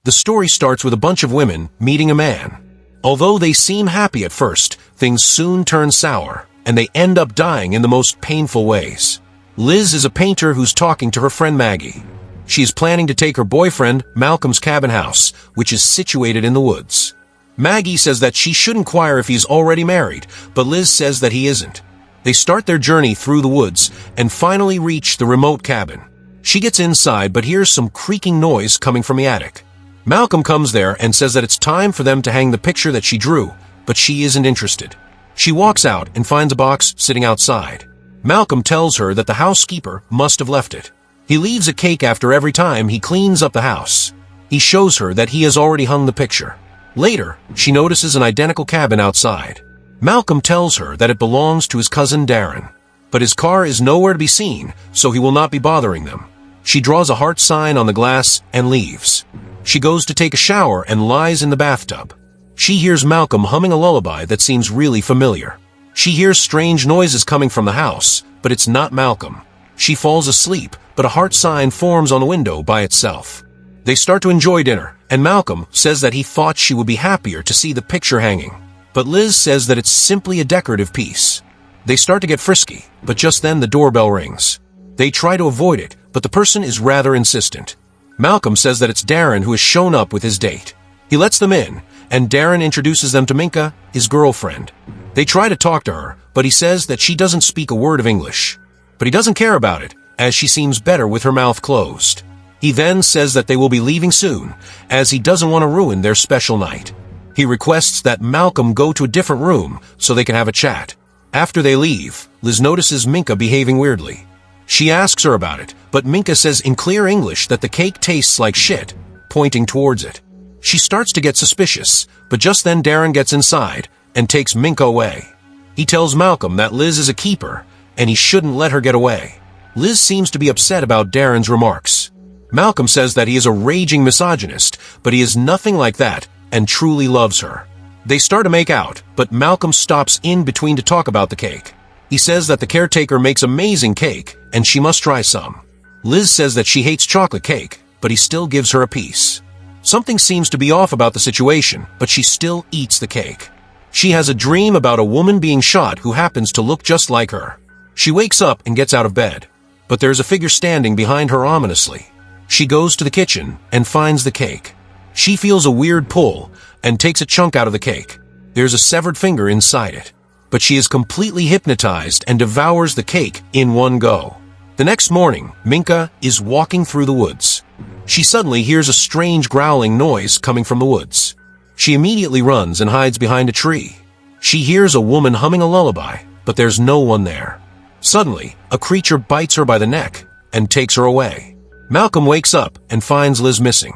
The story starts with a bunch of women meeting a man. Although they seem happy at first, things soon turn sour, and they end up dying in the most painful ways. Liz is a painter who's talking to her friend Maggie. She is planning to take her boyfriend Malcolm's cabin house, which is situated in the woods. Maggie says that she should inquire if he's already married, but Liz says that he isn't. They start their journey through the woods and finally reach the remote cabin. She gets inside but hears some creaking noise coming from the attic. Malcolm comes there and says that it's time for them to hang the picture that she drew, but she isn't interested. She walks out and finds a box sitting outside. Malcolm tells her that the housekeeper must have left it. He leaves a cake after every time he cleans up the house. He shows her that he has already hung the picture. Later, she notices an identical cabin outside. Malcolm tells her that it belongs to his cousin Darren, but his car is nowhere to be seen, so he will not be bothering them. She draws a heart sign on the glass and leaves. She goes to take a shower and lies in the bathtub. She hears Malcolm humming a lullaby that seems really familiar. She hears strange noises coming from the house, but it's not Malcolm. She falls asleep, but a heart sign forms on the window by itself. They start to enjoy dinner, and Malcolm says that he thought she would be happier to see the picture hanging. But Liz says that it's simply a decorative piece. They start to get frisky, but just then the doorbell rings. They try to avoid it, but the person is rather insistent. Malcolm says that it's Darren who has shown up with his date. He lets them in, and Darren introduces them to Minka, his girlfriend. They try to talk to her, but he says that she doesn't speak a word of English. But he doesn't care about it, as she seems better with her mouth closed. He then says that they will be leaving soon, as he doesn't want to ruin their special night. He requests that Malcolm go to a different room so they can have a chat. After they leave, Liz notices Minka behaving weirdly. She asks her about it, but Minka says in clear English that the cake tastes like shit, pointing towards it. She starts to get suspicious, but just then Darren gets inside and takes Minka away. He tells Malcolm that Liz is a keeper, and he shouldn't let her get away. Liz seems to be upset about Darren's remarks. Malcolm says that he is a raging misogynist, but he is nothing like that and truly loves her. They start to make out, but Malcolm stops in between to talk about the cake. He says that the caretaker makes amazing cake, and she must try some. Liz says that she hates chocolate cake, but he still gives her a piece. Something seems to be off about the situation, but she still eats the cake. She has a dream about a woman being shot who happens to look just like her. She wakes up and gets out of bed, but there's a figure standing behind her ominously. She goes to the kitchen and finds the cake. She feels a weird pull and takes a chunk out of the cake. There's a severed finger inside it, but she is completely hypnotized and devours the cake in one go. The next morning, Minka is walking through the woods. She suddenly hears a strange growling noise coming from the woods. She immediately runs and hides behind a tree. She hears a woman humming a lullaby, but there's no one there. Suddenly, a creature bites her by the neck and takes her away. Malcolm wakes up and finds Liz missing.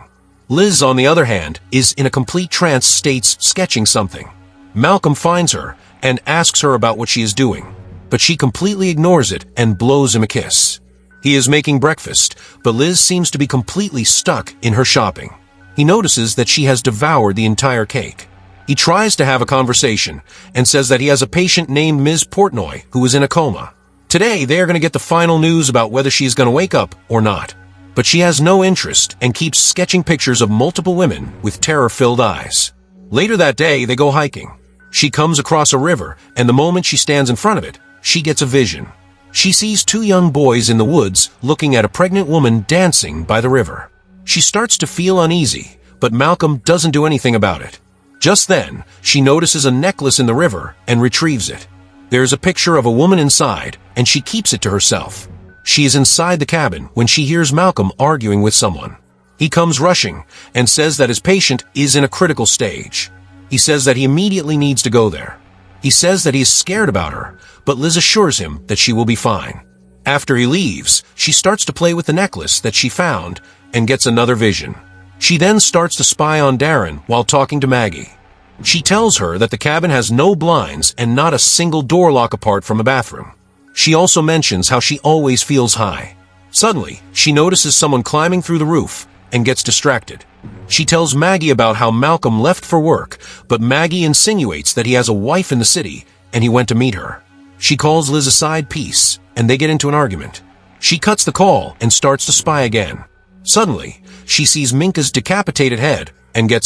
Liz, on the other hand, is in a complete trance state sketching something. Malcolm finds her and asks her about what she is doing, but she completely ignores it and blows him a kiss. He is making breakfast, but Liz seems to be completely stuck in her shopping. He notices that she has devoured the entire cake. He tries to have a conversation and says that he has a patient named Ms. Portnoy who is in a coma. Today, they are going to get the final news about whether she is going to wake up or not. But she has no interest and keeps sketching pictures of multiple women with terror-filled eyes. Later that day, they go hiking. She comes across a river, and the moment she stands in front of it, she gets a vision. She sees two young boys in the woods looking at a pregnant woman dancing by the river. She starts to feel uneasy, but Malcolm doesn't do anything about it. Just then, she notices a necklace in the river and retrieves it. There's a picture of a woman inside, and she keeps it to herself. She is inside the cabin when she hears Malcolm arguing with someone. He comes rushing and says that his patient is in a critical stage. He says that he immediately needs to go there. He says that he is scared about her, but Liz assures him that she will be fine. After he leaves, she starts to play with the necklace that she found and gets another vision. She then starts to spy on Darren while talking to Maggie. She tells her that the cabin has no blinds and not a single door lock apart from a bathroom. She also mentions how she always feels high. Suddenly, she notices someone climbing through the roof and gets distracted. She tells Maggie about how Malcolm left for work, but Maggie insinuates that he has a wife in the city and he went to meet her. She calls Liz a side piece, and they get into an argument. She cuts the call and starts to spy again. Suddenly, she sees Minka's decapitated head and gets